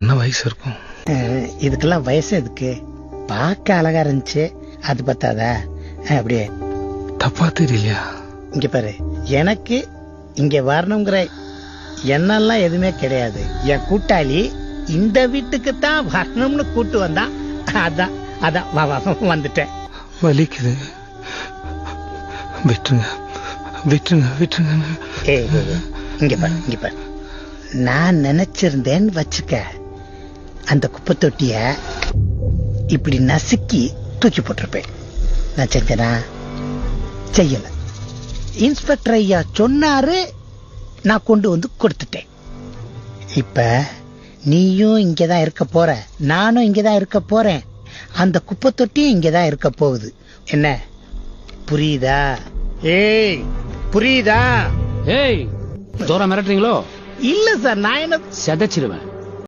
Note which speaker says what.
Speaker 1: என்ன வயசு இருக்கும்?
Speaker 2: இதுக்கெல்லாம் வயசு எதுக்கு? பார்க்க அழகா இருந்துச்சு, அது பத்தாதா? அப்படியே
Speaker 1: தப்பா தெரியலையா?
Speaker 2: இங்க பாரு, எனக்கு இங்க வரணுங்கிற எண்ணெல்லாம் எதுவுமே கிடையாது. என் கூட்டாளி இந்த வீட்டுக்கு தான் வரணும்னு கூட்டு வந்தா, அதான் அதான் வந்துட்டேன்.
Speaker 1: வலிக்குது, விட்டுருங்க விட்டுருங்க விட்டுருங்க.
Speaker 2: இங்க பாரு, இங்க பாரு, நான் நினைச்சிருந்தேன்னு வச்சுக்க, அந்த குப்பை தொட்டிய இப்படி நசுக்கி தூக்கி போட்டிருப்பேன். நான் செஞ்சனா? செய்யல. இன்ஸ்பெக்டர் ஐயா சொன்னாரு, நான் கொண்டு வந்து கொடுத்துட்டேன். இப்ப நீயும் இங்கதான் இருக்க போற, நானும் இங்கதான் இருக்க போறேன், அந்த குப்பை தொட்டியும் இங்கதான் இருக்க போகுது. என்ன புரியுதா? ஏய் புரியுதா?
Speaker 3: ஏய், தூரம் மிரட்டுறீங்களோ?
Speaker 2: இல்ல சார், நான் என்ன
Speaker 3: செதச்சிருவேன்.